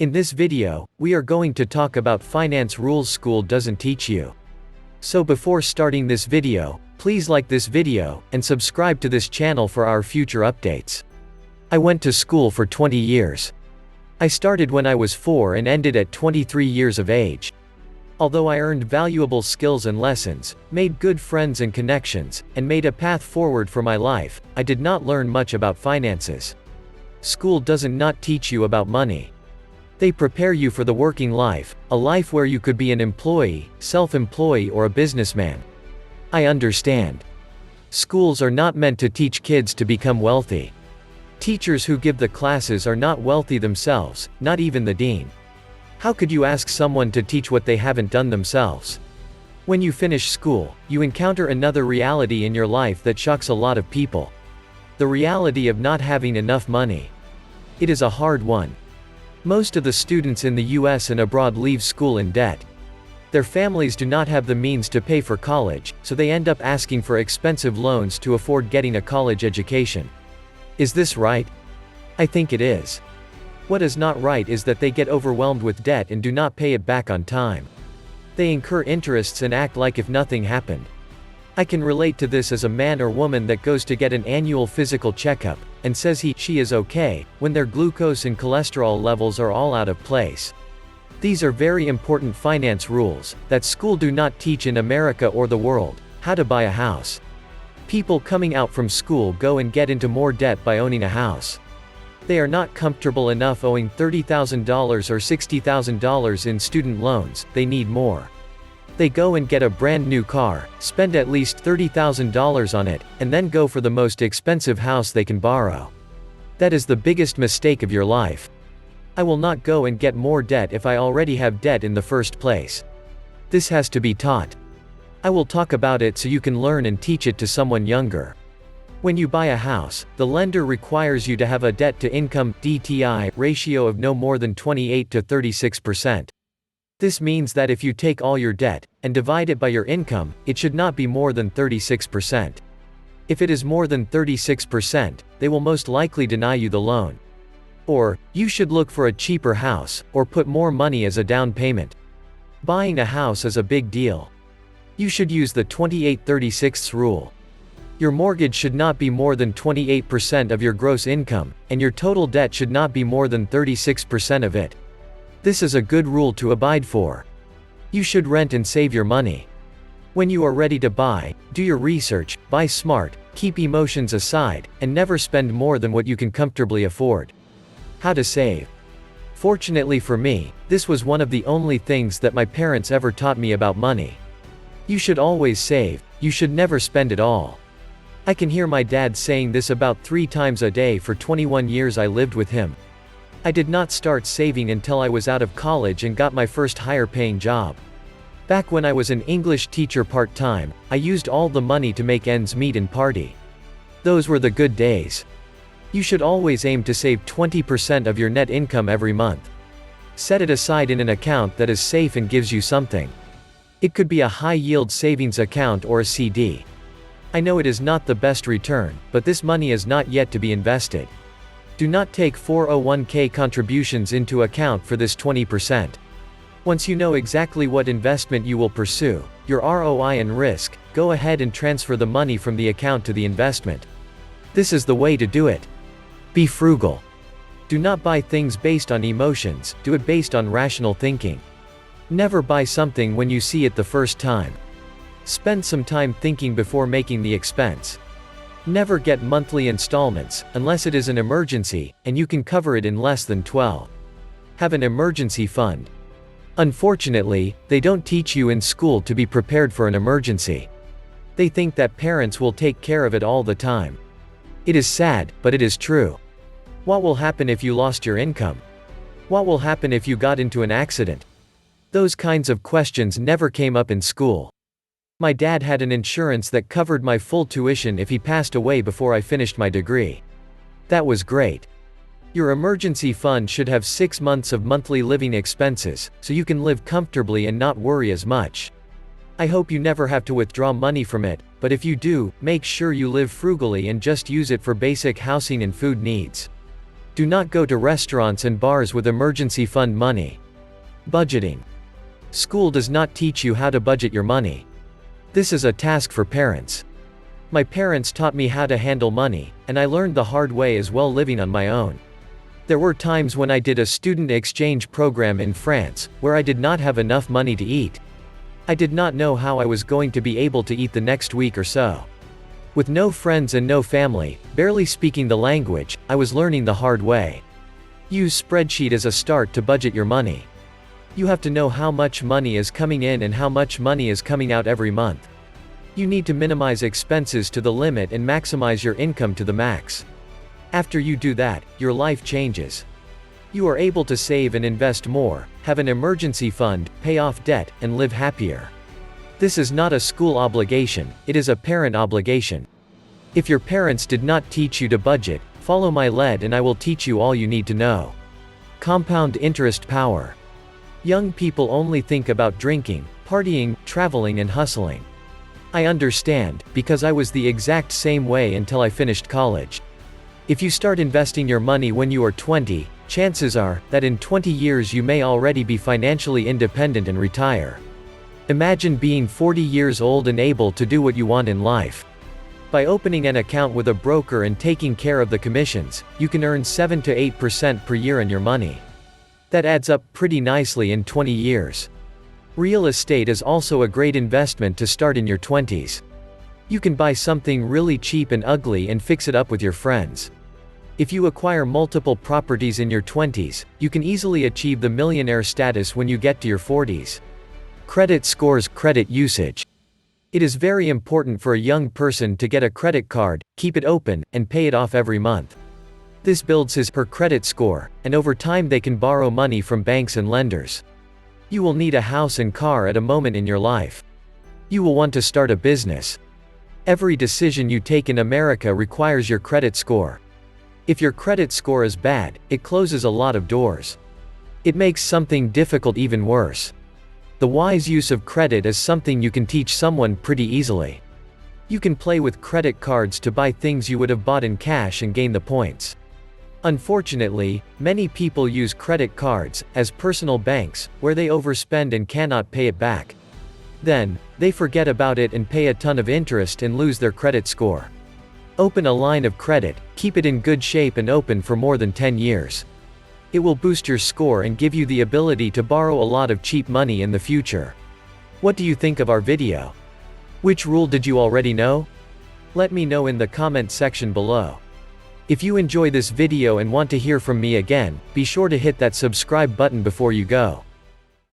In this video, we are going to talk about finance rules school doesn't teach you. So before starting this video, please like this video, and subscribe to this channel for our future updates. I went to school for 20 years. I started when I was 4 and ended at 23 years of age. Although I earned valuable skills and lessons, made good friends and connections, and made a path forward for my life, I did not learn much about finances. School doesn't not teach you about money. They prepare you for the working life, a life where you could be an employee, self-employed or a businessman. I understand. Schools are not meant to teach kids to become wealthy. Teachers who give the classes are not wealthy themselves, not even the dean. How could you ask someone to teach what they haven't done themselves? When you finish school, you encounter another reality in your life that shocks a lot of people. The reality of not having enough money. It is a hard one. Most of the students in the US and abroad leave school in debt. Their families do not have the means to pay for college, so they end up asking for expensive loans to afford getting a college education. Is this right? I think it is. What is not right is that they get overwhelmed with debt and do not pay it back on time. They incur interests and act like if nothing happened. I can relate to this as a man or woman that goes to get an annual physical checkup, and says she is okay, when their glucose and cholesterol levels are all out of place. These are very important finance rules, that school do not teach in America or the world. How to buy a house. People coming out from school go and get into more debt by owning a house. They are not comfortable enough owing $30,000 or $60,000 in student loans, they need more. They go and get a brand new car, spend at least $30,000 on it, and then go for the most expensive house they can borrow. That is the biggest mistake of your life. I will not go and get more debt if I already have debt in the first place. This has to be taught. I will talk about it so you can learn and teach it to someone younger. When you buy a house, the lender requires you to have a debt-to-income (DTI) ratio of no more than 28 to 36%. This means that if you take all your debt, and divide it by your income, it should not be more than 36%. If it is more than 36%, they will most likely deny you the loan. Or, you should look for a cheaper house, or put more money as a down payment. Buying a house is a big deal. You should use the 28-36 rule. Your mortgage should not be more than 28% of your gross income, and your total debt should not be more than 36% of it. This is a good rule to abide for. You should rent and save your money. When you are ready to buy, do your research, buy smart, keep emotions aside, and never spend more than what you can comfortably afford. How to save. Fortunately for me, this was one of the only things that my parents ever taught me about money. You should always save, you should never spend it all. I can hear my dad saying this about 3 times a day for 21 years I lived with him. I did not start saving until I was out of college and got my first higher-paying job. Back when I was an English teacher part-time, I used all the money to make ends meet and party. Those were the good days. You should always aim to save 20% of your net income every month. Set it aside in an account that is safe and gives you something. It could be a high-yield savings account or a CD. I know it is not the best return, but this money is not yet to be invested. Do not take 401k contributions into account for this 20%. Once you know exactly what investment you will pursue, your ROI and risk, go ahead and transfer the money from the account to the investment. This is the way to do it. Be frugal. Do not buy things based on emotions, do it based on rational thinking. Never buy something when you see it the first time. Spend some time thinking before making the expense. Never get monthly installments, unless it is an emergency, and you can cover it in less than 12. Have an emergency fund. Unfortunately, they don't teach you in school to be prepared for an emergency. They think that parents will take care of it all the time. It is sad, but it is true. What will happen if you lost your income? What will happen if you got into an accident? Those kinds of questions never came up in school. My dad had an insurance that covered my full tuition if he passed away before I finished my degree. That was great. Your emergency fund should have 6 months of monthly living expenses, so you can live comfortably and not worry as much. I hope you never have to withdraw money from it, but if you do, make sure you live frugally and just use it for basic housing and food needs. Do not go to restaurants and bars with emergency fund money. Budgeting. School does not teach you how to budget your money. This is a task for parents. My parents taught me how to handle money, and I learned the hard way as well living on my own. There were times when I did a student exchange program in France, where I did not have enough money to eat. I did not know how I was going to be able to eat the next week or so. With no friends and no family, barely speaking the language, I was learning the hard way. Use spreadsheet as a start to budget your money. You have to know how much money is coming in and how much money is coming out every month. You need to minimize expenses to the limit and maximize your income to the max. After you do that, your life changes. You are able to save and invest more, have an emergency fund, pay off debt, and live happier. This is not a school obligation, it is a parent obligation. If your parents did not teach you to budget, follow my lead and I will teach you all you need to know. Compound interest power. Young people only think about drinking, partying, traveling and hustling. I understand, because I was the exact same way until I finished college. If you start investing your money when you are 20, chances are that in 20 years you may already be financially independent and retire. Imagine being 40 years old and able to do what you want in life. By opening an account with a broker and taking care of the commissions, you can earn 7 to 8% per year on your money. That adds up pretty nicely in 20 years. Real estate is also a great investment to start in your 20s. You can buy something really cheap and ugly and fix it up with your friends. If you acquire multiple properties in your 20s, you can easily achieve the millionaire status when you get to your 40s. Credit scores, credit usage. It is very important for a young person to get a credit card, keep it open, and pay it off every month. This builds his/her credit score, and over time they can borrow money from banks and lenders. You will need a house and car at a moment in your life. You will want to start a business. Every decision you take in America requires your credit score. If your credit score is bad, it closes a lot of doors. It makes something difficult even worse. The wise use of credit is something you can teach someone pretty easily. You can play with credit cards to buy things you would have bought in cash and gain the points. Unfortunately, many people use credit cards as personal banks, where they overspend and cannot pay it back. Then, they forget about it and pay a ton of interest and lose their credit score. Open a line of credit, keep it in good shape and open for more than 10 years. It will boost your score and give you the ability to borrow a lot of cheap money in the future. What do you think of our video? Which rule did you already know? Let me know in the comment section below. If you enjoy this video and want to hear from me again, be sure to hit that subscribe button before you go.